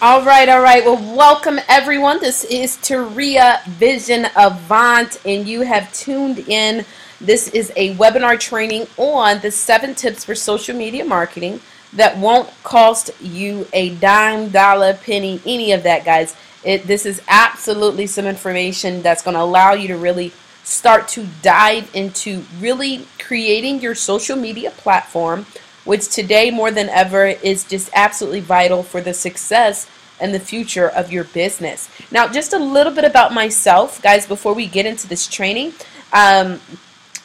All right, all right. Well, welcome everyone. This is Taria Vision Avant, and you have tuned in. This is a webinar training on the 7 tips for social media marketing that won't cost you a dime, dollar, penny, any of that, guys. This is absolutely some information that's going to allow you to really start to dive into really creating your social media platform, which today more than ever is just absolutely vital for the success and the future of your business. Now, just a little bit about myself, guys, before we get into this training. I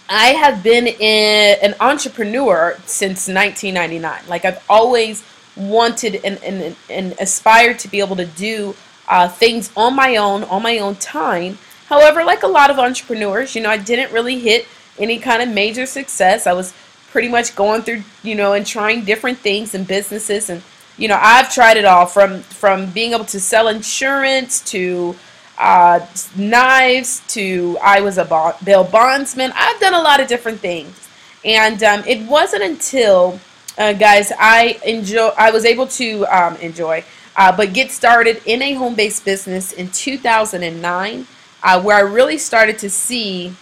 have been an entrepreneur since 1999. Like, I've always wanted and aspired to be able to do things on my own time. However, like a lot of entrepreneurs, I didn't really hit any kind of major success. I was pretty much going through, and trying different things and businesses, and I've tried it all from being able to sell insurance to knives to I was a bail bondsman. I've done a lot of different things, and it wasn't until guys, I was able to but get started in a home-based business in 2009, where I really started to see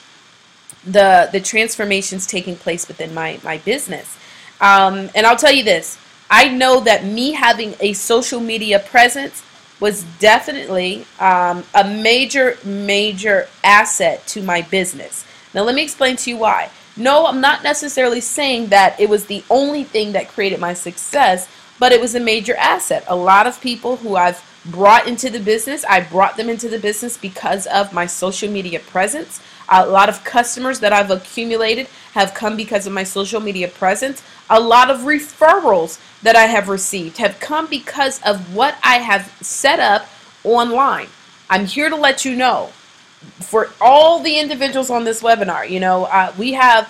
the transformations taking place within my business. And I'll tell you this. I know that me having a social media presence was definitely a major asset to my business. Now, let me explain to you why. No, I'm not necessarily saying that it was the only thing that created my success, but it was a major asset. A lot of people who I've brought into the business, I brought them into the business because of my social media presence. A lot of customers that I've accumulated have come because of my social media presence. A lot of referrals that I have received have come because of what I have set up online. I'm here to let you know, for all the individuals on this webinar, we have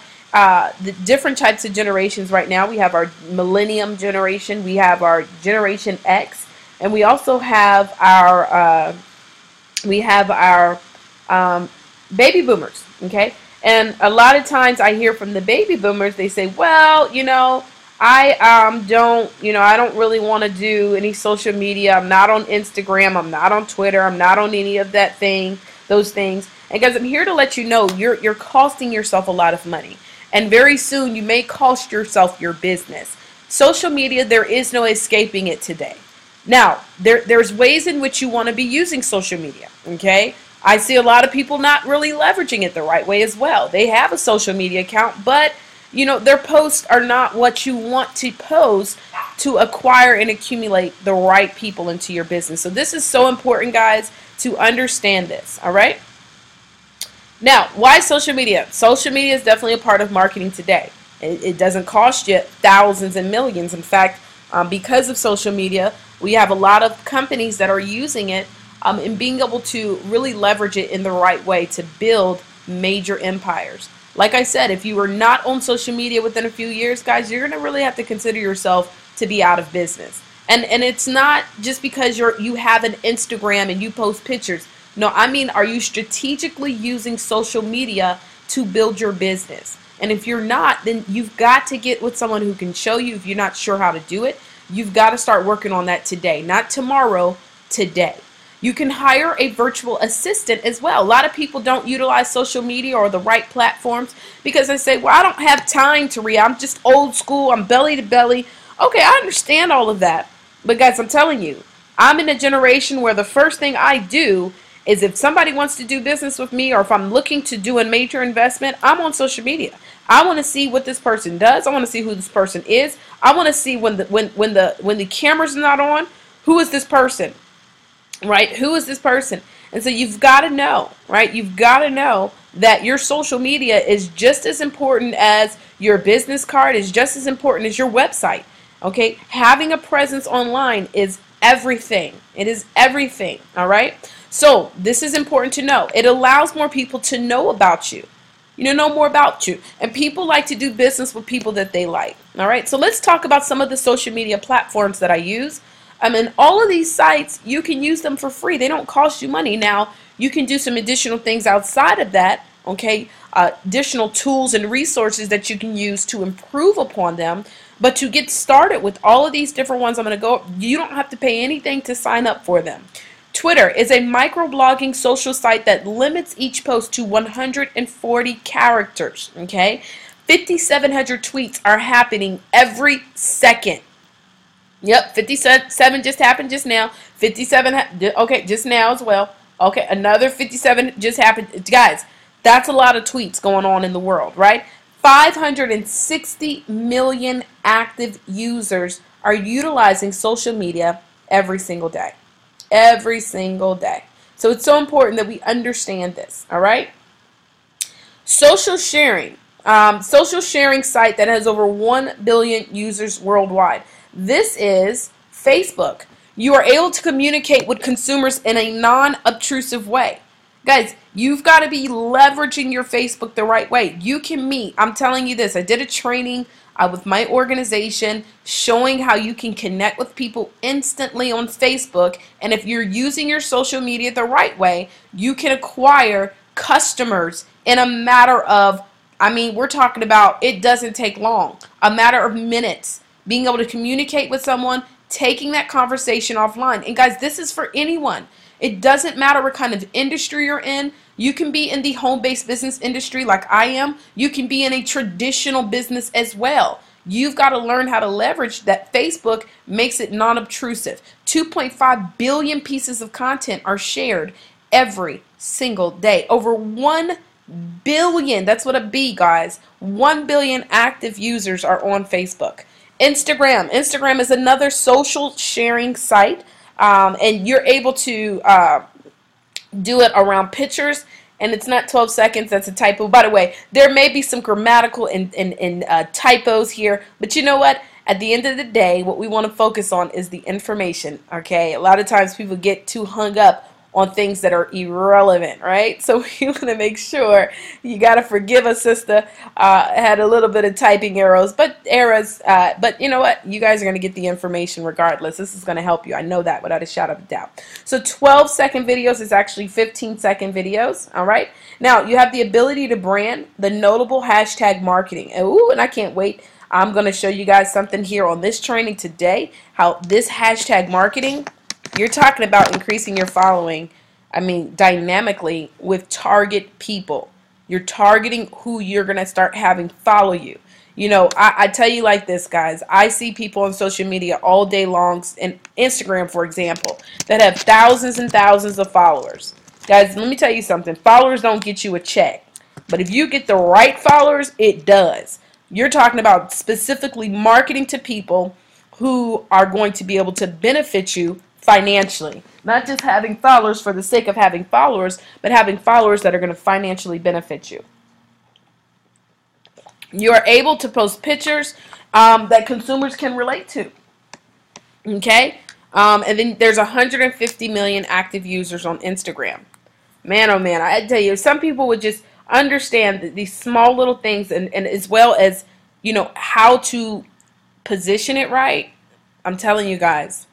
the different types of generations right now. We have our millennium generation, we have our Generation X, and we also have our baby boomers. Okay, and a lot of times I hear from the baby boomers, they say, well, I don't really want to do any social media. I'm not on Instagram. I'm not on Twitter. I'm not on any of those things. And guys, I'm here to let you know you're costing yourself a lot of money. And very soon you may cost yourself your business. Social media, there is no escaping it today. Now, there's ways in which you want to be using social media, okay? I see a lot of people not really leveraging it the right way as well. They have a social media account, but their posts are not what you want to post to acquire and accumulate the right people into your business. So this is so important, guys, to understand this, all right? Now, why social media? Social media is definitely a part of marketing today. It doesn't cost you thousands and millions. In fact, because of social media, we have a lot of companies that are using it and being able to really leverage it in the right way to build major empires. Like I said, if you are not on social media within a few years, guys, you're going to really have to consider yourself to be out of business. And it's not just because you have an Instagram and you post pictures. No, I mean, are you strategically using social media to build your business? And if you're not, then you've got to get with someone who can show you. If you're not sure how to do it, you've got to start working on that today, not tomorrow, today. You can hire a virtual assistant as well. A lot of people don't utilize social media or the right platforms because they say, well, I don't have time to read. I'm just old school. I'm belly to belly. Okay, I understand all of that. But guys, I'm telling you, I'm in a generation where the first thing I do is if somebody wants to do business with me or if I'm looking to do a major investment, I'm on social media. I want to see what this person does. I want to see who this person is. I want to see when the camera's not on, who is this person? Right? Who is this person? And so you've got to know, right? You've got to know that your social media is just as important as your business card, is just as important as your website. Okay? Having a presence online is everything. It is everything. All right? So this is important to know. It allows more people to know about you. Know more about you. And people like to do business with people that they like. All right? So let's talk about some of the social media platforms that I use. And all of these sites, you can use them for free. They don't cost you money. Now, you can do some additional things outside of that, okay? Additional tools and resources that you can use to improve upon them. But to get started with all of these different ones I'm going to go, you don't have to pay anything to sign up for them. Twitter is a microblogging social site that limits each post to 140 characters, okay? 5,700 tweets are happening every second. Yep, 57 just happened just now. 57, okay, just now as well. Okay, another 57 just happened. Guys, that's a lot of tweets going on in the world, right? 560 million active users are utilizing social media every single day. Every single day. So it's so important that we understand this, all right? Social sharing site that has over 1 billion users worldwide. This is Facebook. You are able to communicate with consumers in a non-obtrusive way. Guys, you've got to be leveraging your Facebook the right way. You can meet. I'm telling you this. I did a training with my organization showing how you can connect with people instantly on Facebook. And if you're using your social media the right way, you can acquire customers in a matter of, I mean, we're talking about, it doesn't take long, a matter of minutes. Being able to communicate with someone, taking that conversation offline. And guys, this is for anyone. It doesn't matter what kind of industry you're in. You can be in the home-based business industry like I am. You can be in a traditional business as well. You've got to learn how to leverage that. Facebook makes it non-obtrusive. 2.5 billion pieces of content are shared every single day. Over 1 billion, that's what a B, guys. 1 billion active users are on Facebook. Instagram is another social sharing site. And you're able to do it around pictures, and it's not 12 seconds. That's a typo. By the way, there may be some grammatical and typos here, but you know what? At the end of the day, what we want to focus on is the information, okay? A lot of times people get too hung up on things that are irrelevant, right? So we want to make sure, you got to forgive us, sister. Had a little bit of typing errors, but you know what? You guys are going to get the information regardless. This is going to help you. I know that without a shadow of a doubt. So 12-second videos is actually 15-second videos, all right? Now, you have the ability to brand the notable hashtag marketing. Ooh, and I can't wait. I'm going to show you guys something here on this training today, how this hashtag marketing, you're talking about increasing your following, I mean, dynamically with target people. You're targeting who you're going to start having follow you. You know, I tell you like this, guys. I see people on social media all day long, and Instagram, for example, that have thousands and thousands of followers. Guys, let me tell you something. Followers don't get you a check. But if you get the right followers, it does. You're talking about specifically marketing to people who are going to be able to benefit you financially. Not just having followers for the sake of having followers, but having followers that are going to financially benefit you. You are able to post pictures that consumers can relate to. Okay? And then there's 150 million active users on Instagram. Man, oh man, I tell you, some people would just understand these small little things, and as well as, you know, how to position it right. I'm telling you guys,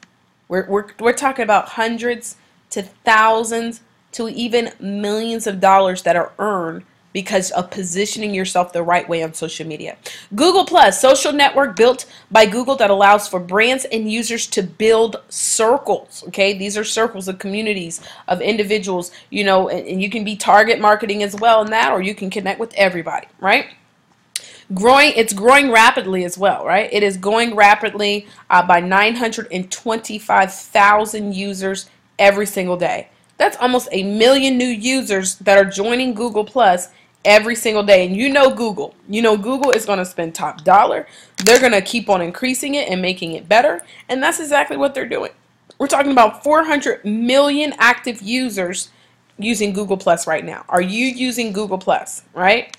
we're talking about hundreds to thousands to even millions of dollars that are earned because of positioning yourself the right way on social media. Google Plus, social network built by Google that allows for brands and users to build circles. Okay, these are circles of communities of individuals, you know, and you can be target marketing as well in that, or you can connect with everybody, right? It's growing rapidly as well, right? It is going rapidly by 925,000 users every single day. That's almost 1 million new users that are joining Google Plus every single day. And you know Google is going to spend top dollar. They're going to keep on increasing it and making it better. And that's exactly what they're doing. We're talking about 400 million active users using Google Plus right now. Are you using Google Plus, right?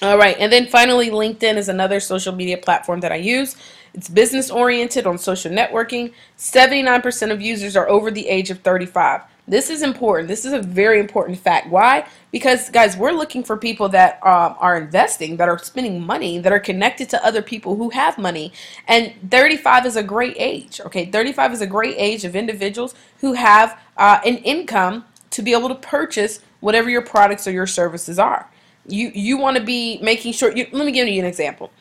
All right, and then finally, LinkedIn is another social media platform that I use. It's business oriented on social networking. 79% of users are over the age of 35. This is important. This is a very important fact. Why? Because, guys, we're looking for people that are investing, that are spending money, that are connected to other people who have money. And 35 is a great age. Okay, 35 is a great age of individuals who have an income to be able to purchase whatever your products or your services are. You want to be making sure, let me give you an example.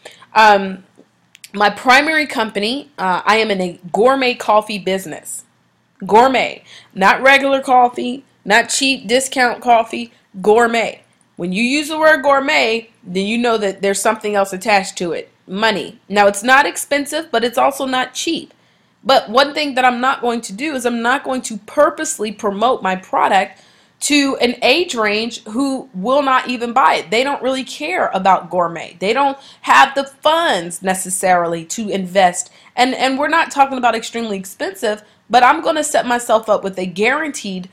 My primary company, I am in a gourmet coffee business. Gourmet, not regular coffee, not cheap discount coffee, gourmet. When you use the word gourmet, then you know that there's something else attached to it. Money. Now, it's not expensive, but it's also not cheap. But one thing that I'm not going to do is I'm not going to purposely promote my product to an age range who will not even buy it. They don't really care about gourmet. They don't have the funds necessarily to invest. And we're not talking about extremely expensive, but I'm going to set myself up with a guaranteed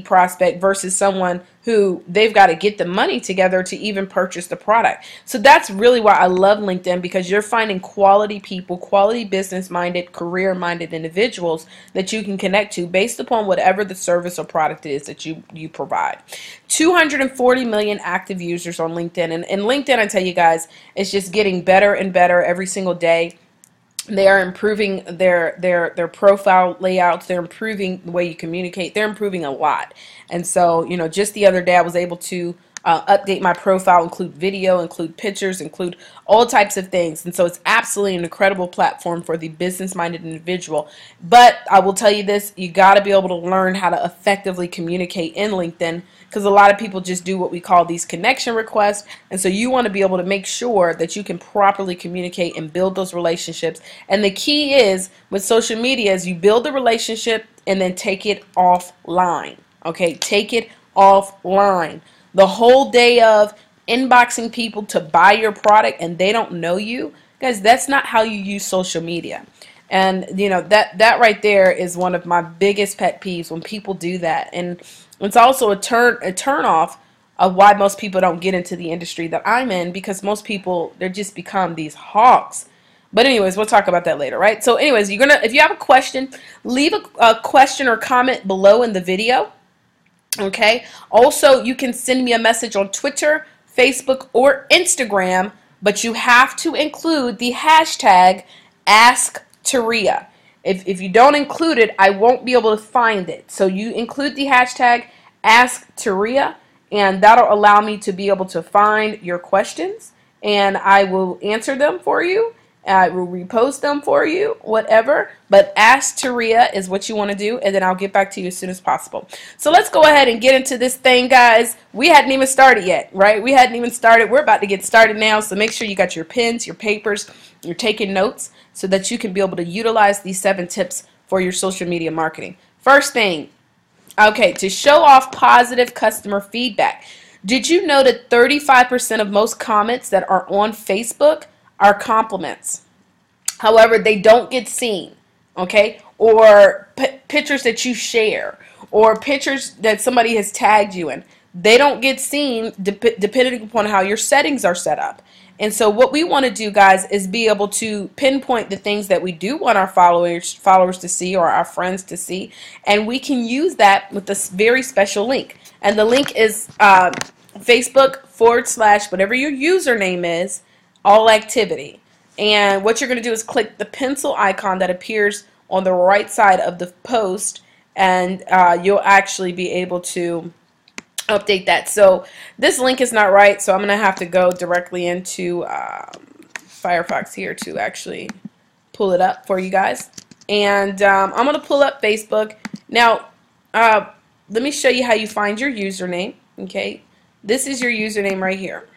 prospect versus someone who they've got to get the money together to even purchase the product. So that's really why I love LinkedIn, because you're finding quality people, quality business-minded, career-minded individuals that you can connect to based upon whatever the service or product is that you provide. 240 million active users on LinkedIn. And LinkedIn, I tell you guys, is just getting better and better every single day. They are improving their profile layouts. They're improving the way you communicate. They're improving a lot. And so, you know, just the other day I was able to update my profile, include video, include pictures, include all types of things. And so it's absolutely an incredible platform for the business-minded individual. But I will tell you this, you got to be able to learn how to effectively communicate in LinkedIn, because a lot of people just do what we call these connection requests. And so you want to be able to make sure that you can properly communicate and build those relationships. And the key is with social media is you build the relationship and then take it offline. Okay, take it offline. The whole day of inboxing people to buy your product and they don't know you, guys, that's not how you use social media. And you know, that right there is one of my biggest pet peeves, when people do that. And it's also a turn off of why most people don't get into the industry that I'm in, because most people, they're just become these hawks. But anyways, we'll talk about that later, right? So anyways, if you have a question, leave a question or comment below in the video. Okay. Also, you can send me a message on Twitter, Facebook, or Instagram, but you have to include the hashtag AskTaria. If you don't include it, I won't be able to find it. So you include the hashtag AskTaria, and that'll allow me to be able to find your questions, and I will answer them for you. I will repost them for you, whatever. But Ask Taria is what you want to do, and then I'll get back to you as soon as possible. So let's go ahead and get into this thing, guys. We hadn't even started yet, right? We hadn't even started. We're about to get started now, so make sure you got your pens, your papers, you're taking notes so that you can be able to utilize these 7 tips for your social media marketing. First thing, okay, to show off positive customer feedback. Did you know that 35% of most comments that are on Facebook are compliments? However, they don't get seen, okay? Or pictures that you share, or pictures that somebody has tagged you in. They don't get seen depending upon how your settings are set up. And so what we want to do, guys, is be able to pinpoint the things that we do want our followers to see, or our friends to see, and we can use that with this very special link. And the link is Facebook / whatever your username is, all activity. And what you're going to do is click the pencil icon that appears on the right side of the post, and you'll actually be able to update that. So this link is not right, so I'm going to have to go directly into Firefox here to actually pull it up for you guys. And I'm going to pull up Facebook. Now, let me show you how you find your username. Okay, this is your username right here.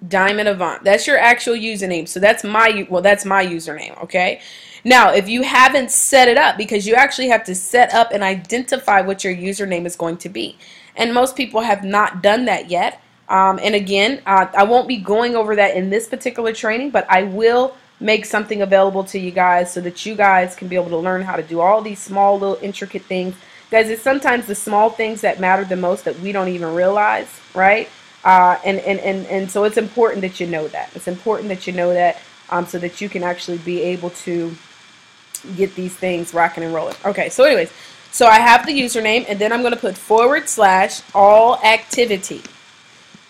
Diamond Avant. That's your actual username. So that's my username, okay? Now, if you haven't set it up, because you actually have to set up and identify what your username is going to be. And most people have not done that yet. And again, I won't be going over that in this particular training, but I will make something available to you guys so that you guys can be able to learn how to do all these small little intricate things. Guys, it's sometimes the small things that matter the most that we don't even realize, right? And so it's important that you know that. It's important that you know that so that you can actually be able to get these things rocking and rolling. Okay, so anyways, so I have the username, and then I'm going to put / all activity.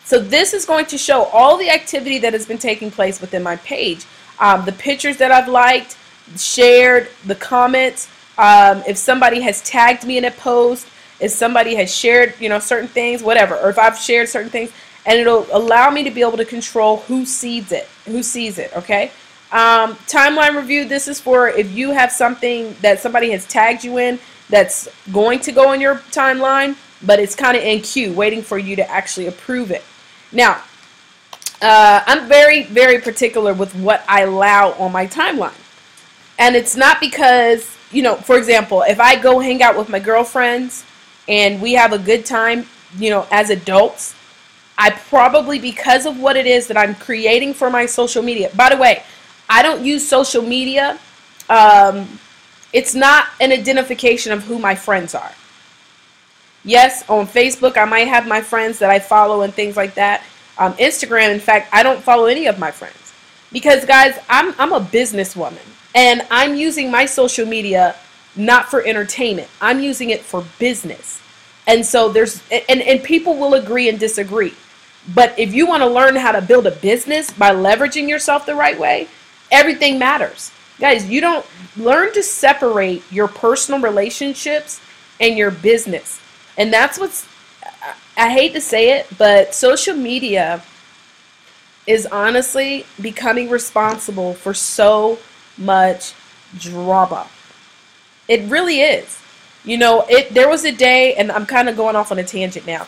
So this is going to show all the activity that has been taking place within my page. The pictures that I've liked, shared, the comments, if somebody has tagged me in a post, if somebody has shared, you know, certain things, whatever, or if I've shared certain things, and it'll allow me to be able to control who sees it, okay? Timeline review, this is for if you have something that somebody has tagged you in that's going to go in your timeline, but it's kind of in queue, waiting for you to actually approve it. Now, I'm very, very particular with what I allow on my timeline. And it's not because, you know, for example, if I go hang out with my girlfriends and we have a good time, you know, as adults, I probably, because of what it is that I'm creating for my social media. By the way, I don't use social media. It's not an identification of who my friends are. Yes, on Facebook, I might have my friends that I follow and things like that. Instagram, in fact, I don't follow any of my friends. Because, guys, I'm a businesswoman. And I'm using my social media not for entertainment. I'm using it for business. And so and people will agree and disagree. But if you want to learn how to build a business by leveraging yourself the right way, everything matters. Guys, you don't learn to separate your personal relationships and your business. And that's what's, I hate to say it, but social media is honestly becoming responsible for so much drama. It really is. You know, there was a day, and I'm kind of going off on a tangent now.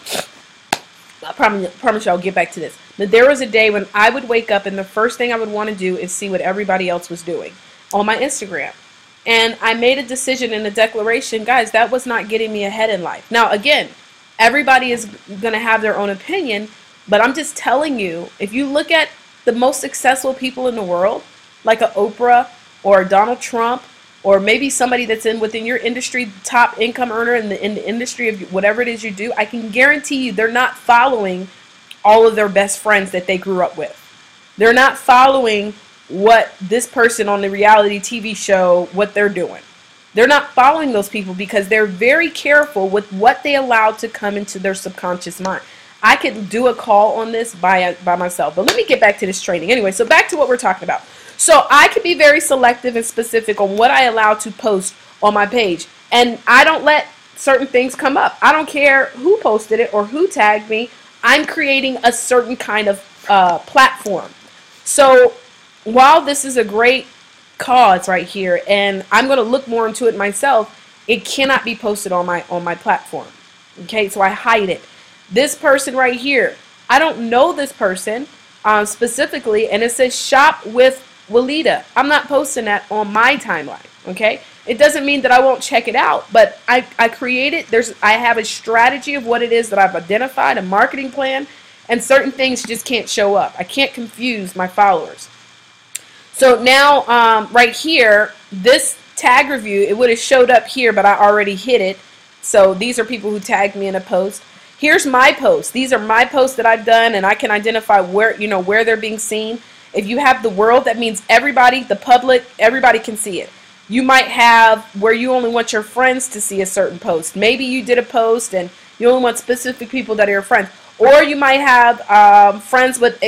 I promise you I'll get back to this. But there was a day when I would wake up and the first thing I would want to do is see what everybody else was doing on my Instagram. And I made a decision in a declaration, guys, that was not getting me ahead in life. Now, again, everybody is going to have their own opinion, but I'm just telling you, if you look at the most successful people in the world, like a Oprah or a Donald Trump, or maybe somebody that's within your industry, top income earner in the industry of whatever it is you do, I can guarantee you they're not following all of their best friends that they grew up with. They're not following what this person on the reality TV show, what they're doing. They're not following those people because they're very careful with what they allow to come into their subconscious mind. I could do a call on this by myself, but let me get back to this training. Anyway, so back to what we're talking about. So I can be very selective and specific on what I allow to post on my page. And I don't let certain things come up. I don't care who posted it or who tagged me. I'm creating a certain kind of platform. So while this is a great cause right here, and I'm going to look more into it myself, it cannot be posted on my platform. Okay, so I hide it. This person right here, I don't know this person specifically, and it says shop with Walida. I'm not posting that on my timeline. Okay, it doesn't mean that I won't check it out, but I create it. I have a strategy of what it is that I've identified, a marketing plan, and certain things just can't show up. I can't confuse my followers. So now right here, this tag review, it would have showed up here, but I already hit it. So these are people who tagged me in a post. Here's my posts. These are my posts that I've done, and I can identify where, you know, where they're being seen. If you have the world, that means everybody, the public, everybody can see it. You might have where you only want your friends to see a certain post. Maybe you did a post and you only want specific people that are your friends. Or you might have friends with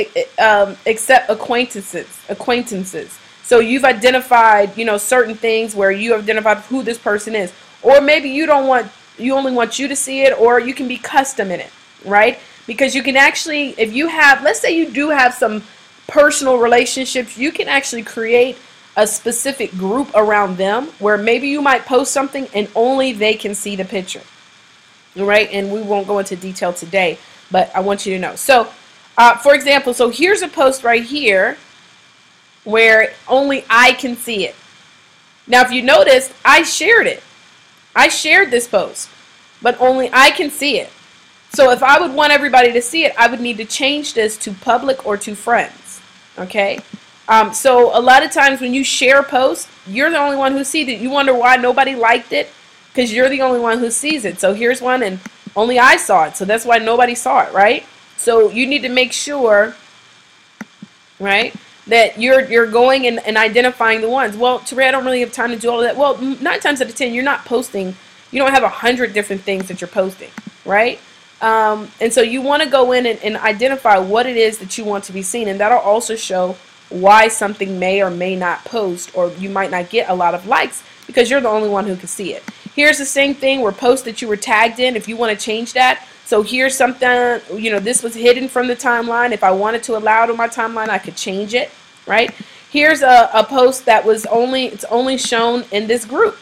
except acquaintances. So you've identified, you know, certain things where you have identified who this person is. Or maybe you only want you to see it, or you can be custom in it, right? Because you can actually, if you have, let's say you do have some personal relationships, you can actually create a specific group around them where maybe you might post something and only they can see the picture, right? And we won't go into detail today, but I want you to know. So, for example, so here's a post right here where only I can see it. Now, if you noticed, I shared it. I shared this post, but only I can see it. So if I would want everybody to see it, I would need to change this to public or to friends. Okay? So a lot of times when you share a post, you're the only one who sees it. You wonder why nobody liked it? Because you're the only one who sees it. So here's one, and only I saw it. So that's why nobody saw it, right? So you need to make sure, right, that you're going and identifying the ones. Well, Teray, I don't really have time to do all of that. Well, 9 times out of 10, you're not posting. You don't have 100 different things that you're posting, right? And so you want to go in and identify what it is that you want to be seen, and that'll also show why something may or may not post, or you might not get a lot of likes because you're the only one who can see it. Here's the same thing where posts that you were tagged in, if you want to change that. So here's something, this was hidden from the timeline. If I wanted to allow it on my timeline, I could change it, right? Here's a post that it's only shown in this group,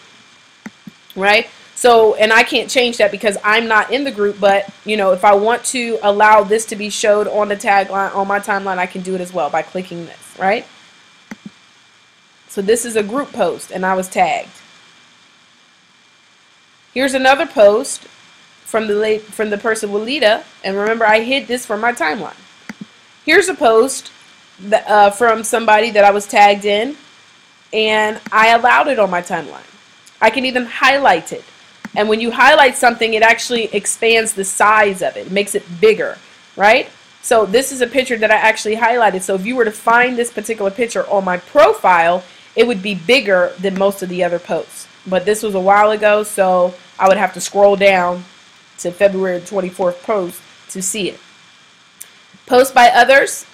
right? So, and I can't change that because I'm not in the group, but, if I want to allow this to be showed on the tagline, on my timeline, I can do it as well by clicking this, right? So this is a group post, and I was tagged. Here's another post from the person Walida, and remember I hid this from my timeline. Here's a post that, from somebody that I was tagged in, and I allowed it on my timeline. I can even highlight it, and when you highlight something, it actually expands the size of it. It makes it bigger, right? So this is a picture that I actually highlighted. So if you were to find this particular picture on my profile, it would be bigger than most of the other posts. But this was a while ago, so I would have to scroll down to February 24th post to see it. Post by others.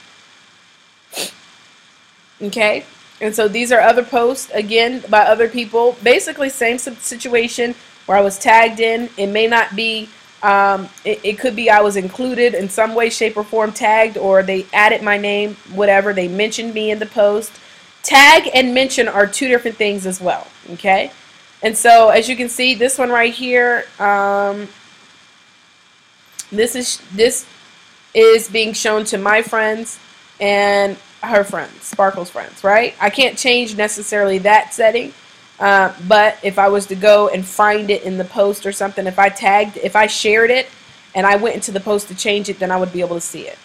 Okay, and so these are other posts, again, by other people. Basically, same situation where I was tagged in. It may not be, it could be I was included in some way, shape, or form, tagged, or they added my name, whatever. They mentioned me in the post. Tag and mention are two different things as well, okay? And so, as you can see, this one right here, this is being shown to my friends and her friends, Sparkle's friends, right? I can't change necessarily that setting, but if I was to go and find it in the post or something, if I shared it and I went into the post to change it, then I would be able to see it.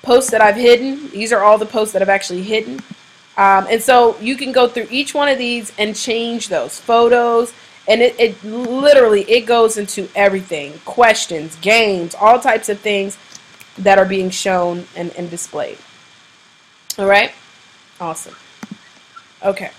Posts that I've hidden, these are all the posts that I've actually hidden. And so you can go through each one of these and change those photos, and it literally, it goes into everything, questions, games, all types of things that are being shown and displayed. All right, awesome. Okay.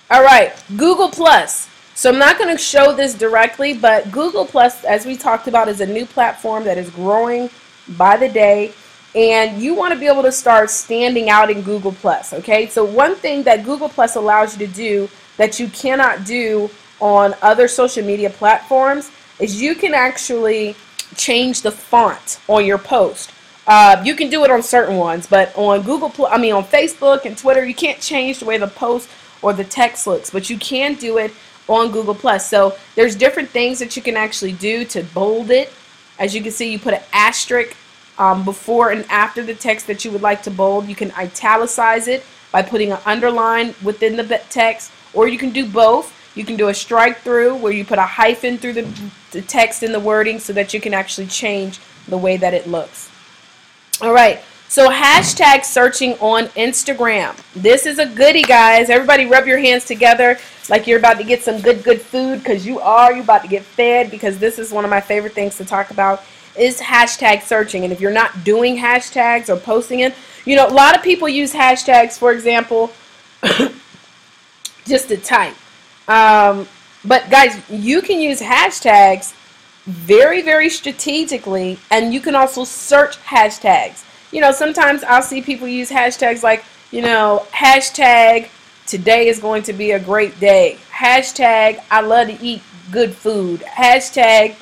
All right, Google Plus. So I'm not going to show this directly, but Google Plus, as we talked about, is a new platform that is growing by the day, and you want to be able to start standing out in Google Plus, okay? So one thing that Google Plus allows you to do that you cannot do on other social media platforms is you can actually change the font on your post. You can do it on certain ones, but on on Facebook and Twitter, you can't change the way the post or the text looks, but you can do it on Google Plus. So there's different things that you can actually do to bold it. As you can see, you put an asterisk before and after the text that you would like to bold. You can italicize it by putting an underline within the text, or you can do both. You can do a strike through where you put a hyphen through the text and the wording so that you can actually change the way that it looks. All right, so hashtag searching on Instagram. This is a goodie, guys. Everybody rub your hands together like you're about to get some good food, because you're about to get fed, because this is one of my favorite things to talk about is hashtag searching. And if you're not doing hashtags or posting it, a lot of people use hashtags, for example, just to type. But guys, you can use hashtags very, very strategically, and you can also search hashtags. Sometimes I'll see people use hashtags like, hashtag today is going to be a great day. Hashtag I love to eat good food. Hashtag,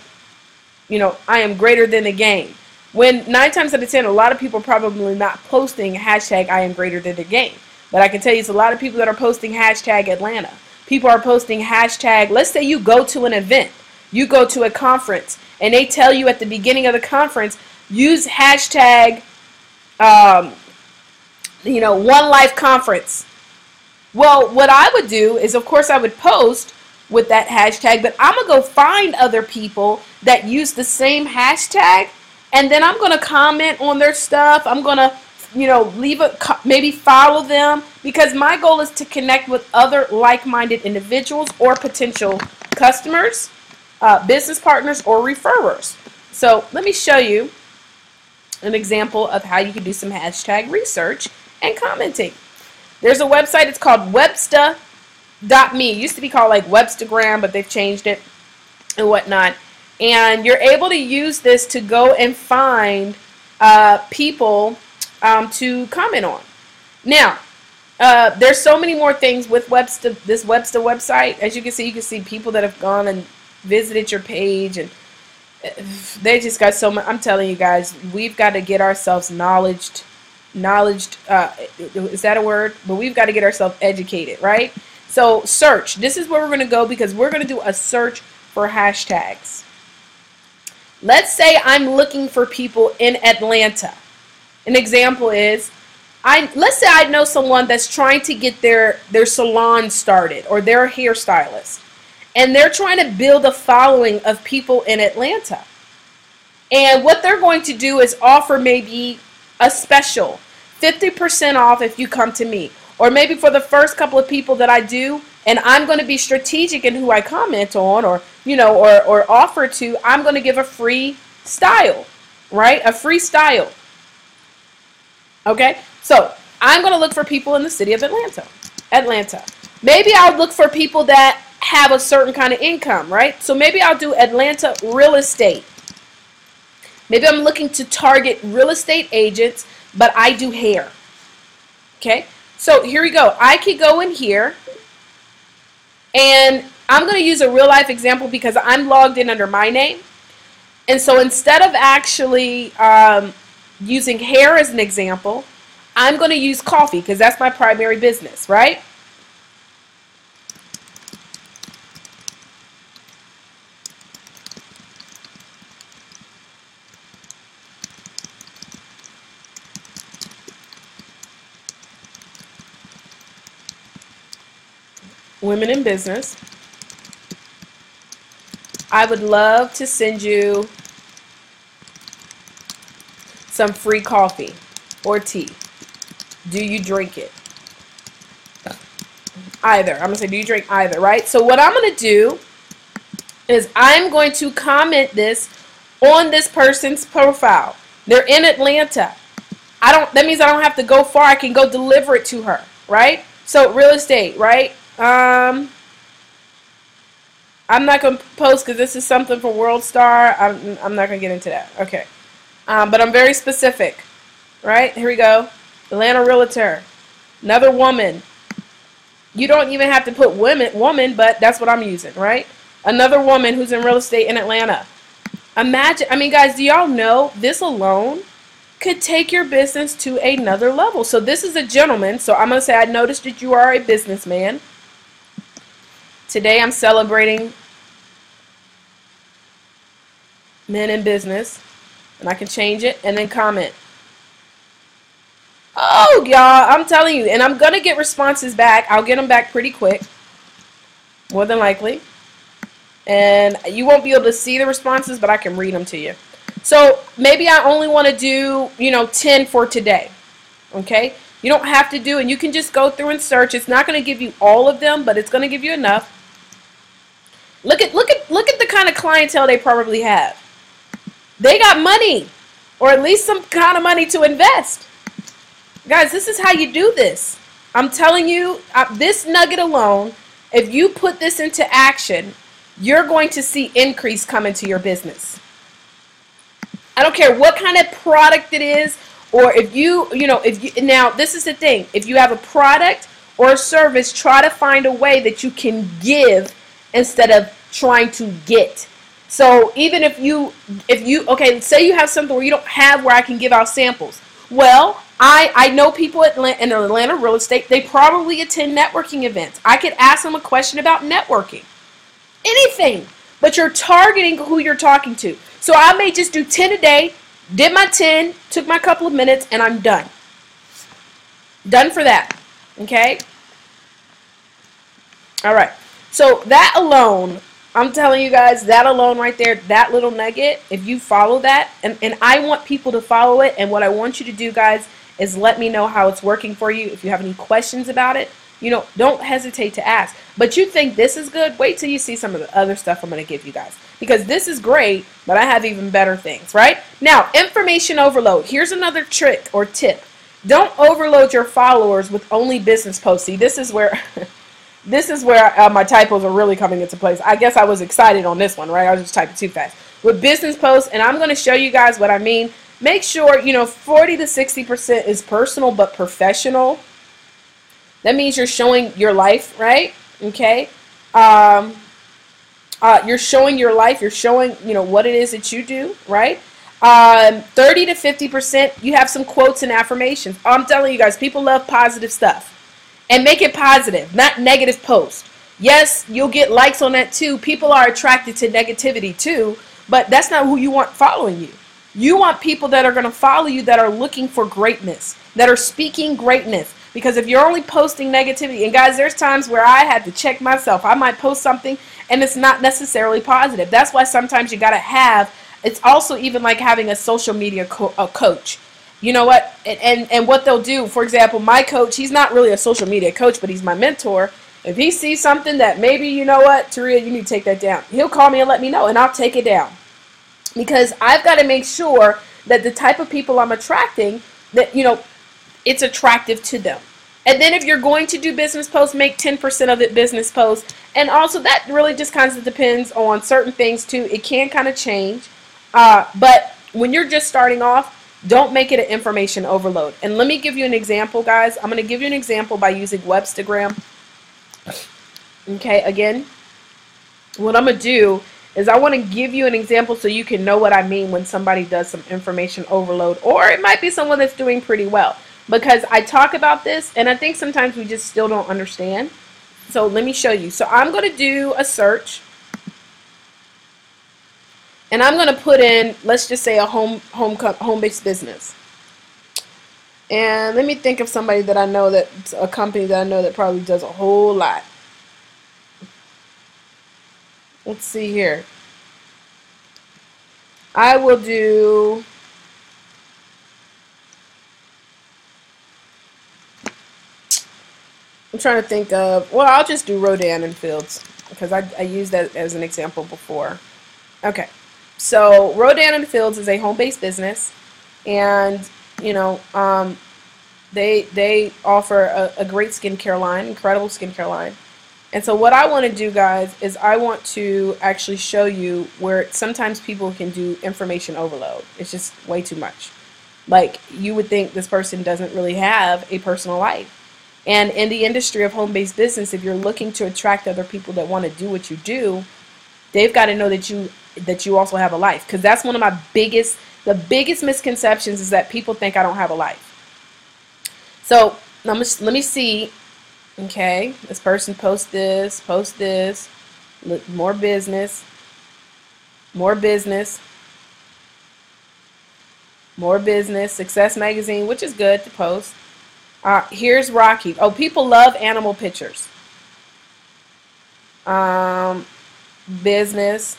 I am greater than the game. When 9 times out of 10, a lot of people are probably not posting hashtag I am greater than the game. But I can tell you it's a lot of people that are posting hashtag Atlanta. People are posting hashtag, let's say you go to an event, you go to a conference, and they tell you at the beginning of the conference, use hashtag, One Life Conference. Well, what I would do is, of course, I would post with that hashtag, but I'm going to go find other people that use the same hashtag, and then I'm going to comment on their stuff. I'm going to maybe follow them, because my goal is to connect with other like-minded individuals or potential customers, business partners, or referrers. So let me show you an example of how you can do some hashtag research and commenting. There's a website, it's called Websta.me. It used to be called like Webstagram, but they've changed it and whatnot. And you're able to use this to go and find people to comment on. Now, There's so many more things with Webster, this Webster website. As you can see people that have gone and visited your page, and they just got so much. I'm telling you guys, we've got to get ourselves knowledged. Is that a word? But we've got to get ourselves educated, right? So search. This is where we're going to go, because we're going to do a search for hashtags. Let's say I'm looking for people in Atlanta. An example is, let's say I know someone that's trying to get their salon started, or their hairstylist, and they're trying to build a following of people in Atlanta. And what they're going to do is offer maybe a special 50% off if you come to me, or maybe for the first couple of people that I do, and I'm going to be strategic in who I comment on, or or offer to. I'm going to give a free style, right? A free style. Okay, so I'm going to look for people in the city of Atlanta. Maybe I'll look for people that have a certain kind of income, right? So maybe I'll do Atlanta real estate. Maybe I'm looking to target real estate agents, but I do hair. Okay, so here we go. I could go in here, and I'm going to use a real life example because I'm logged in under my name. And so instead of actually using hair as an example, I'm going to use coffee because that's my primary business, right? Women in business. I would love to send you some free coffee or tea. Do you drink it? Either. I'm going to say, do you drink either, right? So what I'm going to do is I'm going to comment this on this person's profile. They're in Atlanta. That means I don't have to go far. I can go deliver it to her, right? So real estate, right? I'm not going to post because this is something for World Star. I'm not going to get into that. Okay. But I'm very specific, right? Here we go. Atlanta Realtor. Another woman. You don't even have to put woman, but that's what I'm using, right? Another woman who's in real estate in Atlanta. Imagine, I mean, guys, do y'all know this alone could take your business to another level? So this is a gentleman. So I'm going to say, I noticed that you are a businessman. Today I'm celebrating men in business. And I can change it and then comment. Oh, y'all, I'm telling you. And I'm going to get responses back. I'll get them back pretty quick. More than likely. And you won't be able to see the responses, but I can read them to you. So maybe I only want to do, 10 for today. Okay? You don't have to do, and you can just go through and search. It's not going to give you all of them, but it's going to give you enough. Look at the kind of clientele they probably have. They got money, or at least some kind of money to invest. Guys, this is how you do this. I'm telling you, this nugget alone, if you put this into action, you're going to see increase come into your business. I don't care what kind of product it is, or if now this is the thing. If you have a product or a service, try to find a way that you can give instead of trying to get. So even if you okay, say you have something where you don't have where I can give out samples. Well, I know people in Atlanta real estate, they probably attend networking events. I could ask them a question about networking. Anything. But you're targeting who you're talking to. So I may just do 10 a day, did my 10, took my couple of minutes, and I'm done. Done for that. Okay? All right. So that alone, I'm telling you guys, that alone right there, that little nugget, if you follow that, and I want people to follow it, and what I want you to do, guys, is let me know how it's working for you. If you have any questions about it, don't hesitate to ask. But you think this is good? Wait till you see some of the other stuff I'm going to give you guys. Because this is great, but I have even better things, right? Now, information overload. Here's another trick or tip. Don't overload your followers with only business posts. See, this is where my typos are really coming into place. I guess I was excited on this one, right? I was just typing too fast. With business posts, and I'm going to show you guys what I mean. Make sure, 40 to 60% is personal but professional. That means you're showing your life, right? Okay. Um, you're showing your life. You're showing, what it is that you do, right? 30 to 50%, you have some quotes and affirmations. I'm telling you guys, people love positive stuff. And make it positive, not negative post. Yes, you'll get likes on that too. People are attracted to negativity too, but that's not who you want following you. You want people that are going to follow you that are looking for greatness, that are speaking greatness. Because if you're only posting negativity, and guys, there's times where I had to check myself. I might post something and it's not necessarily positive. That's why sometimes you got to have, it's also even like having a social media coach. You know what? And what they'll do, for example, my coach, he's not really a social media coach, but he's my mentor. If he sees something that maybe, you know what, Taria, you need to take that down, he'll call me and let me know, and I'll take it down. Because I've got to make sure that the type of people I'm attracting, that, it's attractive to them. And then if you're going to do business posts, make 10% of it business posts. And also that really just kind of depends on certain things too. It can kind of change. But when you're just starting off, don't make it an information overload. And let me give you an example, guys. I'm going to give you an example by using Webstagram. Okay, again, what I'm going to do is I want to give you an example so you can know what I mean when somebody does some information overload. Or it might be someone that's doing pretty well. Because I talk about this, and I think sometimes we just still don't understand. So let me show you. So I'm going to do a search. And I'm going to put in, let's just say, a home-based business. And let me think of somebody that I know, that's a company that I know that probably does a whole lot. Let's see here. I will do, I'm trying to think of, well, I'll just do Rodan and Fields because I used that as an example before. Okay. So Rodan and Fields is a home-based business, and they offer a great skincare line, incredible skincare line. And so what I want to do, guys, is I want to actually show you where sometimes people can do information overload. It's just way too much. Like, you would think this person doesn't really have a personal life. And in the industry of home-based business, if you're looking to attract other people that want to do what you do, they've got to know that you also have a life. Because that's one of my biggest misconceptions, is that people think I don't have a life. So let me see. Okay, this person post this, more business, Success Magazine, which is good to post. Here's Rocky. Oh, people love animal pictures. Business,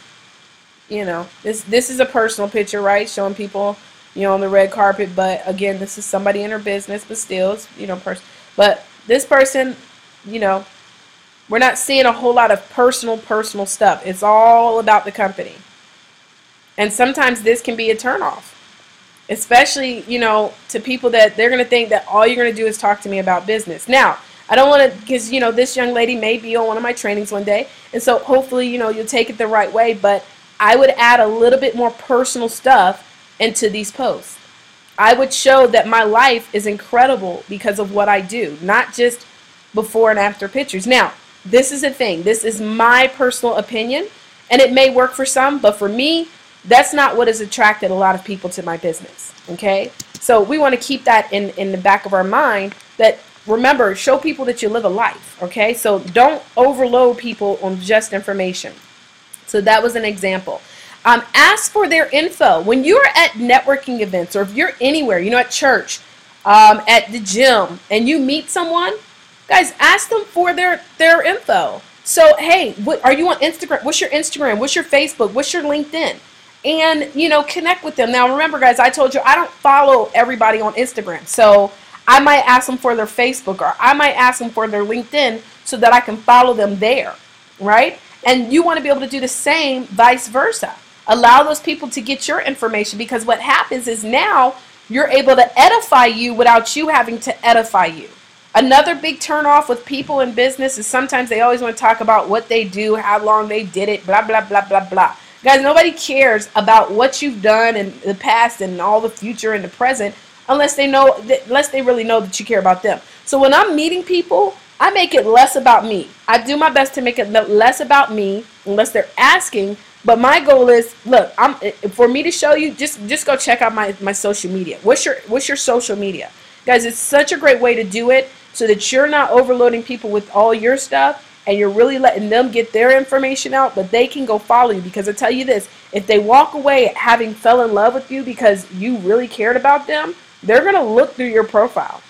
this is a personal picture, right? Showing people, on the red carpet. But again, this is somebody in her business, but still, it's, but this person, we're not seeing a whole lot of personal stuff. It's all about the company. And sometimes this can be a turnoff. Especially, to people that they're going to think that all you're going to do is talk to me about business. Now, I don't want to, because, this young lady may be on one of my trainings one day. And so hopefully, you'll take it the right way. But I would add a little bit more personal stuff into these posts. I would show that my life is incredible because of what I do, not just before and after pictures. Now, this is a thing. This is my personal opinion, and it may work for some, but for me, that's not what has attracted a lot of people to my business. Okay? So we want to keep that in the back of our mind, that, remember, show people that you live a life. Okay? So don't overload people on just information. So that was an example. Ask for their info. When you're at networking events, or if you're anywhere, at church, at the gym, and you meet someone, guys, ask them for their info. So, hey, are you on Instagram? What's your Instagram? What's your Facebook? What's your LinkedIn? And, connect with them. Now, remember, guys, I told you I don't follow everybody on Instagram. So I might ask them for their Facebook, or I might ask them for their LinkedIn so that I can follow them there, right? And you want to be able to do the same, vice versa. Allow those people to get your information, because what happens is now you're able to edify you without you having to edify you. Another big turnoff with people in business is sometimes they always want to talk about what they do, how long they did it, blah, blah, blah, blah, blah. Guys, nobody cares about what you've done in the past and all the future and the present unless they really know that you care about them. So when I'm meeting people, I make it less about me. I do my best to make it less about me unless they're asking. But my goal is, look, for me to show you, just go check out my social media. What's your social media? Guys, it's such a great way to do it so that you're not overloading people with all your stuff and you're really letting them get their information out, but they can go follow you. Because I tell you this, if they walk away having fell in love with you because you really cared about them, they're going to look through your profile.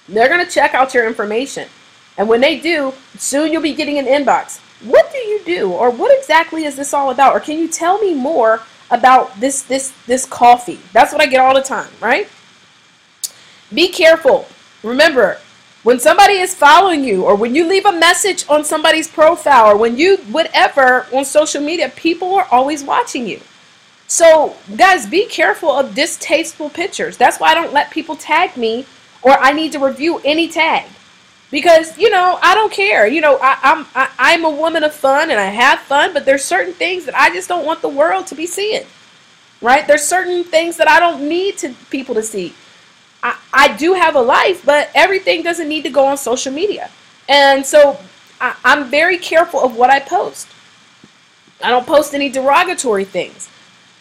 They're going to check out your information. And when they do, soon you'll be getting an inbox. What do you do? Or what exactly is this all about? Or can you tell me more about this coffee? That's what I get all the time, right? Be careful. Remember, when somebody is following you, or when you leave a message on somebody's profile, or when you whatever on social media, people are always watching you. So guys, be careful of distasteful pictures. That's why I don't let people tag me, or I need to review any tag. Because, I don't care. I'm a woman of fun and I have fun, but there's certain things that I just don't want the world to be seeing. Right? There's certain things that I don't need people to see. I do have a life, but everything doesn't need to go on social media. And so I'm very careful of what I post. I don't post any derogatory things.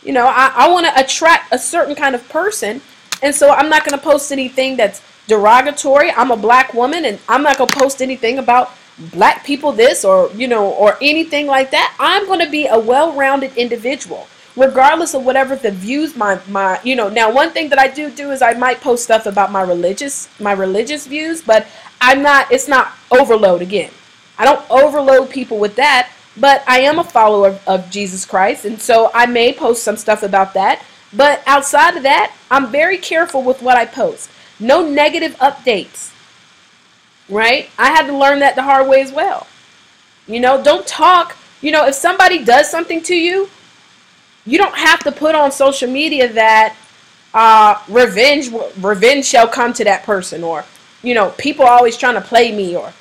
I want to attract a certain kind of person, and so I'm not going to post anything that's derogatory. I'm a black woman, and I'm not going to post anything about black people this or anything like that. I'm going to be a well-rounded individual, regardless of whatever the views my now one thing that I do is I might post stuff about my religious views, but it's not overload. Again, I don't overload people with that, but I am a follower of Jesus Christ, and so I may post some stuff about that. But outside of that, I'm very careful with what I post. No negative updates, right? I had to learn that the hard way as well. Don't talk. If somebody does something to you, you don't have to put on social media that revenge shall come to that person, or people are always trying to play me, or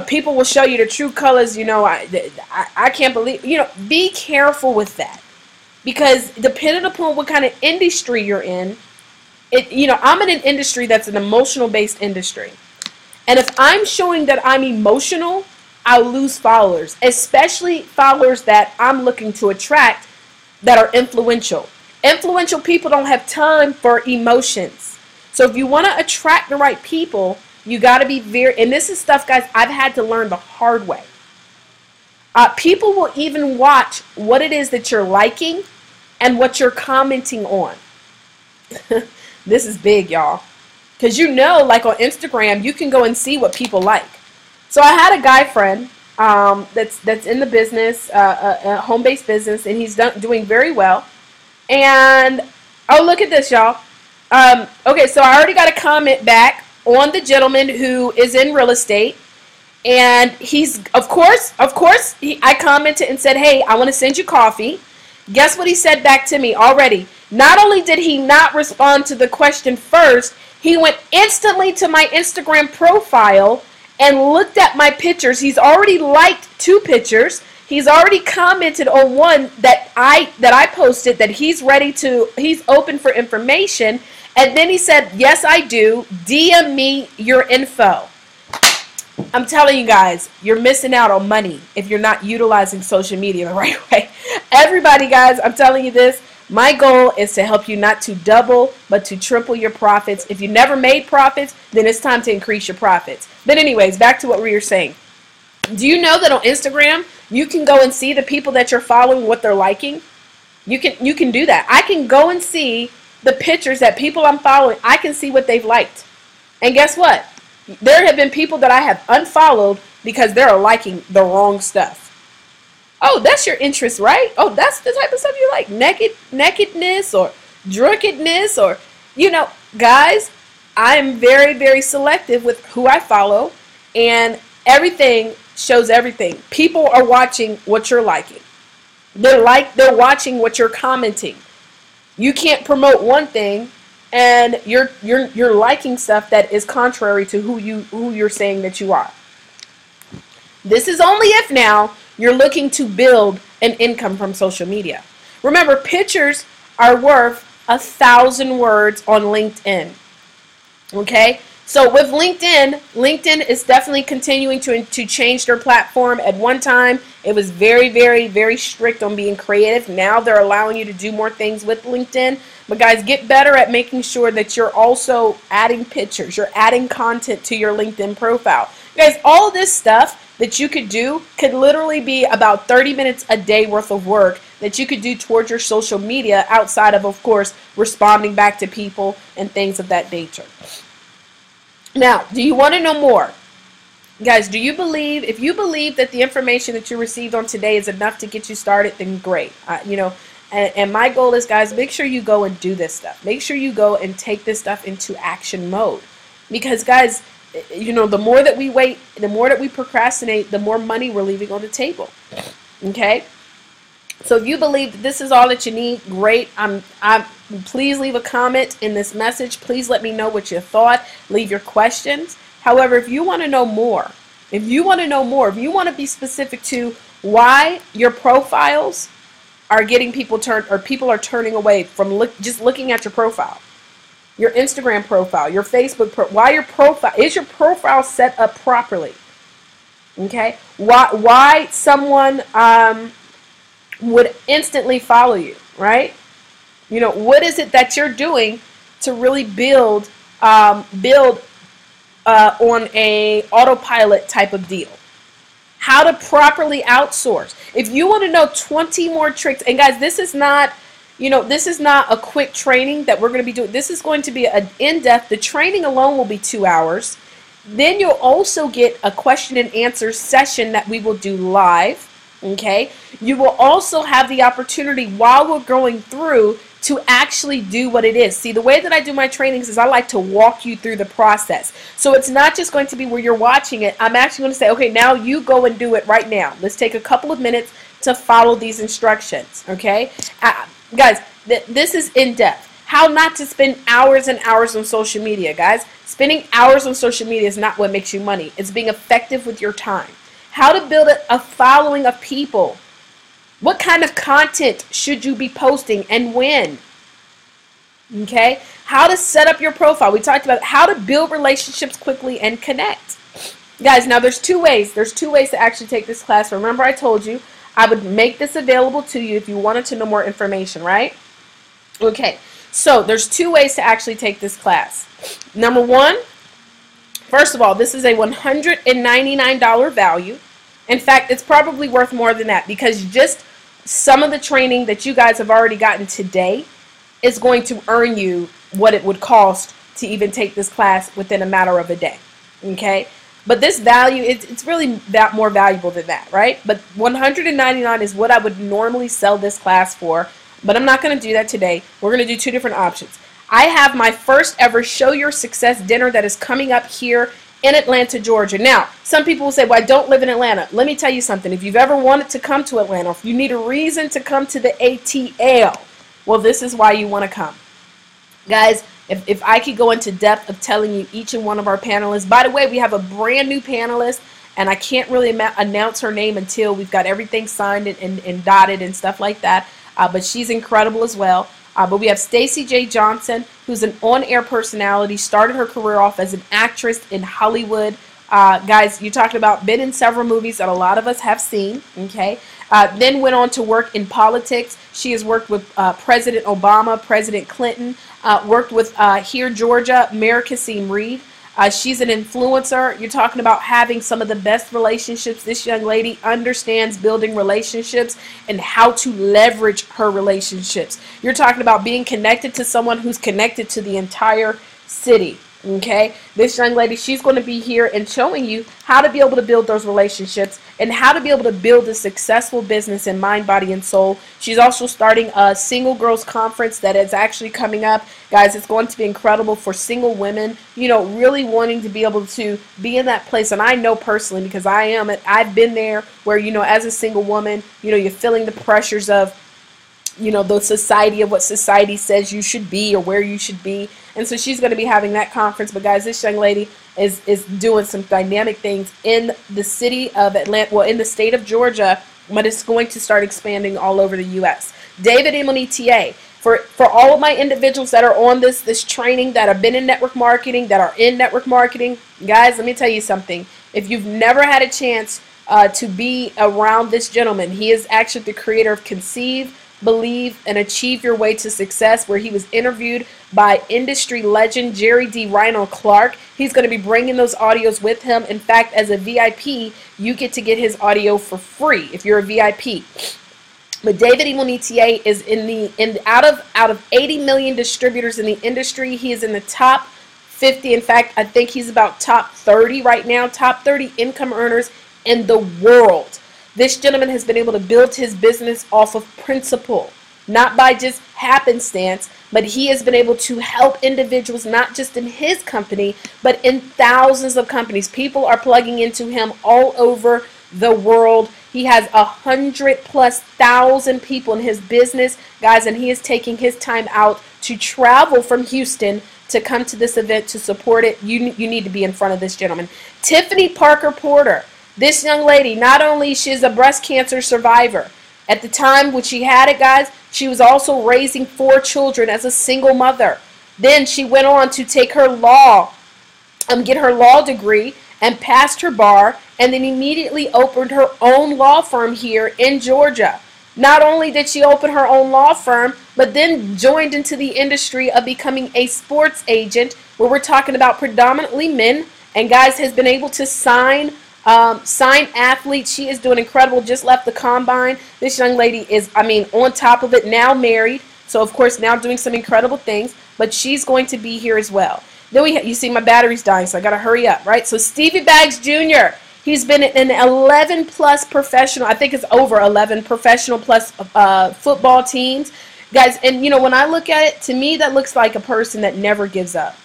people will show you the true colors. I can't believe. Be careful with that, because depending upon what kind of industry you're in, I'm in an industry that's an emotional based industry, and if I'm showing that I'm emotional, I'll lose followers, especially followers that I'm looking to attract that are influential. Influential people don't have time for emotions. So if you want to attract the right people, you got to be and this is stuff, guys, I've had to learn the hard way. People will even watch what it is that you're liking and what you're commenting on. This is big, y'all. Because like on Instagram, you can go and see what people like. So I had a guy friend that's in the business, a home-based business, and he's doing very well. And, oh, look at this, y'all. Okay, so I already got a comment back on the gentleman who is in real estate. And he's, of course, I commented and said, hey, I want to send you coffee. Guess what he said back to me already? Not only did he not respond to the question first, he went instantly to my Instagram profile and looked at my pictures. He's already liked 2 pictures. He's already commented on one that I posted that he's open for information. And then he said, yes, I do. DM me your info. I'm telling you guys, you're missing out on money if you're not utilizing social media the right way. Everybody, guys, I'm telling you this. My goal is to help you not to double, but to triple your profits. If you never made profits, then it's time to increase your profits. But anyways, back to what we were saying. Do you know that on Instagram, you can go and see the people that you're following, what they're liking? You can do that. I can go and see the pictures that people I'm following. I can see what they've liked. And guess what? There have been people that I have unfollowed because they're liking the wrong stuff. Oh, that's your interest, right? Oh, that's the type of stuff you like. Nakedness or drunkenness or, guys, I'm very, very selective with who I follow, and everything shows everything. People are watching what you're liking. They're watching what you're commenting. You can't promote one thing and you're liking stuff that is contrary to who you're saying that you are. This is only if now you're looking to build an income from social media. Remember, pictures are worth 1,000 words on LinkedIn. Okay? So with LinkedIn, LinkedIn is definitely continuing to change their platform. At one time, it was very, very, very strict on being creative. Now they're allowing you to do more things with LinkedIn. But guys, get better at making sure that you're also adding pictures. You're adding content to your LinkedIn profile. Guys, all this stuff that you could do could literally be about 30 minutes a day worth of work that you could do towards your social media outside of course, responding back to people and things of that nature. Now, do you want to know more? Guys, if you believe that the information that you received on today is enough to get you started, then great. And my goal is, guys, make sure you go and do this stuff. Make sure you go and take this stuff into action mode. Because, guys, the more that we wait, the more that we procrastinate, the more money we're leaving on the table. Okay? So if you believe that this is all that you need, great. Please leave a comment in this message. Please let me know what you thought. Leave your questions. However, if you want to know more, if you want to be specific to why your profiles are getting people people are turning away from just looking at your profile, your Instagram profile, your Facebook profile, why is your profile set up properly? Okay, why someone would instantly follow you, right? What is it that you're doing to really build on a autopilot type of deal? How to properly outsource. If you want to know 20 more tricks, and guys, this is not a quick training that we're going to be doing. This is going to be an in-depth. The training alone will be 2 hours. Then you'll also get a question and answer session that we will do live. Okay, you will also have the opportunity while we're going through to actually do what it is. See, the way that I do my trainings is I like to walk you through the process. So it's not just going to be where you're watching it. I'm actually going to say, okay, now you go and do it right now. Let's take a couple of minutes to follow these instructions. Okay, guys, this is in depth. How not to spend hours and hours on social media, guys. Spending hours on social media is not what makes you money. It's being effective with your time. How to build a following of people. What kind of content should you be posting and when? Okay? How to set up your profile. We talked about how to build relationships quickly and connect. Guys, now there's two ways. There's two ways to actually take this class. Remember I told you I would make this available to you if you wanted to know more information, right? Okay. So there's two ways to actually take this class. Number one, first of all, this is a $199 value. In fact, it's probably worth more than that because just some of the training that you guys have already gotten today is going to earn you what it would cost to even take this class within a matter of a day. Okay? But this value, it's really that more valuable than that, right? But $199 is what I would normally sell this class for, but I'm not going to do that today. We're going to do two different options. I have my first ever Show Your Success dinner that is coming up here in Atlanta, Georgia. Now, some people will say, well, I don't live in Atlanta. Let me tell you something. If you've ever wanted to come to Atlanta, if you need a reason to come to the ATL, well, this is why you want to come. Guys, if I could go into depth of telling you each and one of our panelists. By the way, we have a brand new panelist, and I can't really announce her name until we've got everything signed and dotted and stuff like that. But she's incredible as well. But we have Stacey J. Johnson, who's an on-air personality, started her career off as an actress in Hollywood. Guys, you're talking about been in several movies that a lot of us have seen, okay? Then went on to work in politics. She has worked with President Obama, President Clinton, worked with here, Georgia, Mayor Kasim Reed. She's an influencer. You're talking about having some of the best relationships. This young lady understands building relationships and how to leverage her relationships. You're talking about being connected to someone who's connected to the entire city. Okay, this young lady, she's going to be here and showing you how to be able to build those relationships and how to be able to build a successful business in mind, body, and soul. She's also starting a single girls conference that is actually coming up. Guys, it's going to be incredible for single women, really wanting to be able to be in that place. And I know personally, because I've been there where, as a single woman, you're feeling the pressures of, the society of what society says you should be or where you should be. And so she's going to be having that conference. But guys, this young lady is doing some dynamic things in the city of Atlanta, well, in the state of Georgia, but it's going to start expanding all over the U.S. David Emonetier For all of my individuals that are on this training, that have been in network marketing, that are in network marketing, guys, let me tell you something. If you've never had a chance to be around this gentleman, he is actually the creator of Conceive, Believe, and Achieve Your Way to Success, where he was interviewed by industry legend Jerry D. Rhino Clark. He's going to be bringing those audios with him. In fact, as a VIP, you get to get his audio for free if you're a VIP. But David Imonitie is out of 80 million distributors in the industry, he is in the top 50. In fact, I think he's about top 30 right now, top 30 income earners in the world. This gentleman has been able to build his business off of principle, not by just happenstance, but he has been able to help individuals, not just in his company, but in thousands of companies. People are plugging into him all over the world. He has 100,000+ people in his business, guys, and he is taking his time out to travel from Houston to come to this event to support it. You need to be in front of this gentleman. Tiffany Parker Porter. This young lady, not only she's a breast cancer survivor, at the time when she had it, guys, she was also raising 4 children as a single mother. Then she went on to take her get her law degree and passed her bar, and then immediately opened her own law firm here in Georgia. Not only did she open her own law firm, but then joined into the industry of becoming a sports agent, where we're talking about predominantly men, and guys, has been able to sign athletes. She is doing incredible. Just left the combine. This young lady is, on top of it, now married. So, of course, now doing some incredible things. But she's going to be here as well. Then you see my battery's dying, so I got to hurry up, right? So, Stevie Baggs Jr., he's been in 11+ professional, I think it's over 11 professional plus football teams. Guys, and, when I look at it, to me, that looks like a person that never gives up.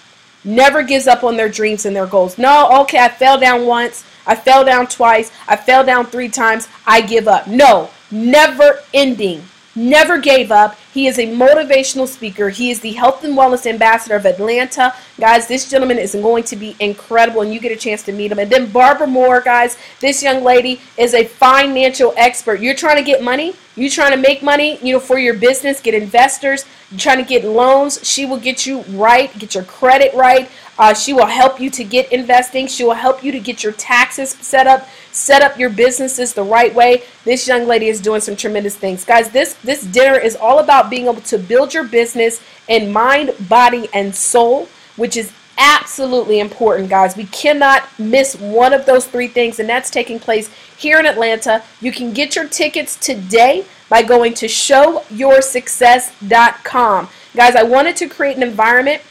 Never gives up on their dreams and their goals. No, okay, I fell down once. I fell down twice. I fell down 3 times. I give up. No, never ending. Never gave up. He is a motivational speaker. He is the health and wellness ambassador of Atlanta. Guys, this gentleman is going to be incredible, and you get a chance to meet him. And then Barbara Moore, guys, this young lady is a financial expert. You're trying to get money. You're trying to make money, for your business, get investors. You're trying to get loans. She will get you right, get your credit right. She will help you to get investing. She will help you to get your taxes set up your businesses the right way. This young lady is doing some tremendous things. Guys, this dinner is all about being able to build your business in mind, body, and soul, which is absolutely important, guys. We cannot miss one of those 3 things, and that's taking place here in Atlanta. You can get your tickets today by going to showyoursuccess.com. Guys, I wanted to create an environment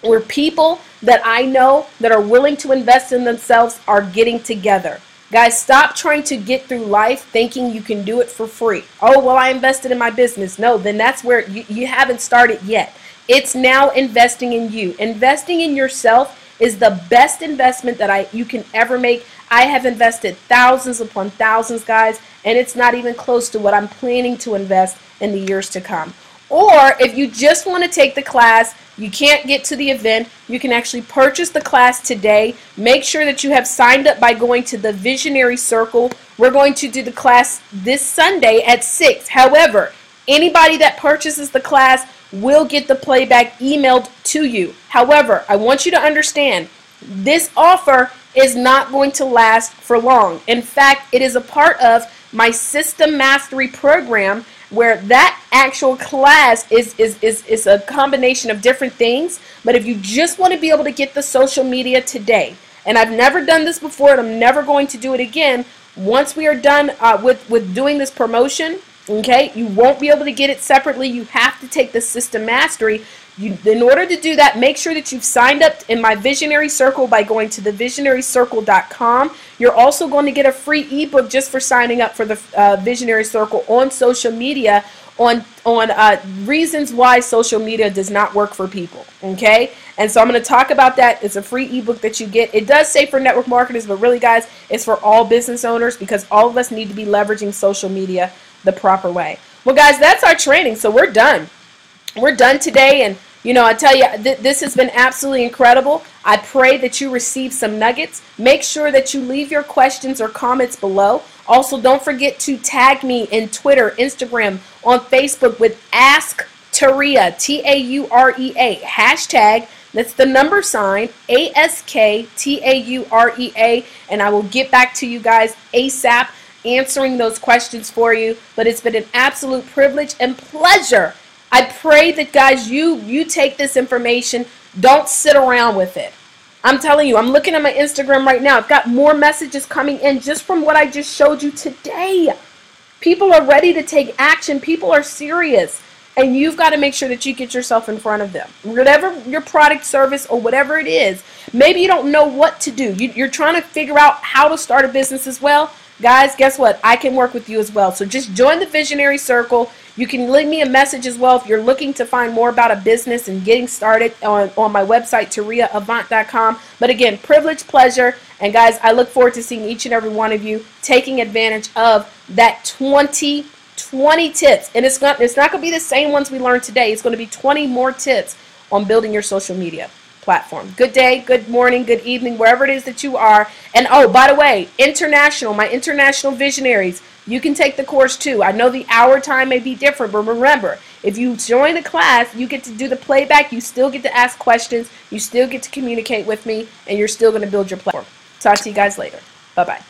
where people that I know that are willing to invest in themselves are getting together. Guys, stop trying to get through life thinking you can do it for free. Oh, well, I invested in my business. No, then that's where you haven't started yet. It's now investing in you. Investing in yourself is the best investment that you can ever make. I have invested thousands upon thousands, guys, and it's not even close to what I'm planning to invest in the years to come. Or if you just want to take the class, you can't get to the event, you can actually purchase the class today. Make sure that you have signed up by going to the Visionary Circle. We're going to do the class this Sunday at 6. However, anybody that purchases the class will get the playback emailed to you. However, I want you to understand, this offer is not going to last for long. In fact, it is a part of my System Mastery program, where that actual class is a combination of different things. But if you just want to be able to get the social media today, and I've never done this before, and I'm never going to do it again, once we are done with doing this promotion, okay, you won't be able to get it separately. You have to take the System Mastery. In order to do that, make sure that you've signed up in my Visionary Circle by going to thevisionarycircle.com. You're also going to get a free ebook just for signing up for the Visionary Circle on social media on reasons why social media does not work for people, okay? And so I'm going to talk about that. It's a free ebook that you get. It does say for network marketers, but really, guys, it's for all business owners, because all of us need to be leveraging social media the proper way. Well, guys, that's our training, so we're done. We're done today, and I tell you, this has been absolutely incredible. I pray that you receive some nuggets. Make sure that you leave your questions or comments below. Also, don't forget to tag me in Twitter, Instagram, on Facebook with Ask Taurea, Taurea, hashtag, that's the number sign, ASKTAUREA, and I will get back to you guys ASAP answering those questions for you. But it's been an absolute privilege and pleasure. I pray that, guys, you take this information. Don't sit around with it. I'm telling you, I'm looking at my Instagram right now. I've got more messages coming in just from what I just showed you today. People are ready to take action. People are serious. And you've got to make sure that you get yourself in front of them. Whatever your product, service, or whatever it is, maybe you don't know what to do. You're trying to figure out how to start a business as well. Guys, guess what? I can work with you as well. So just join the Visionary Circle. You can leave me a message as well if you're looking to find more about a business and getting started on my website, TaureaAvant.com. But again, privilege, pleasure. And guys, I look forward to seeing each and every one of you taking advantage of that 20 tips. And it's not going to be the same ones we learned today. It's going to be 20 more tips on building your social media platform. Good day, good morning, good evening, wherever it is that you are. And oh, by the way, my international visionaries, you can take the course too. I know the hour time may be different, but remember, if you join the class, you get to do the playback, you still get to ask questions, you still get to communicate with me, and you're still going to build your platform. Talk to you guys later. Bye-bye.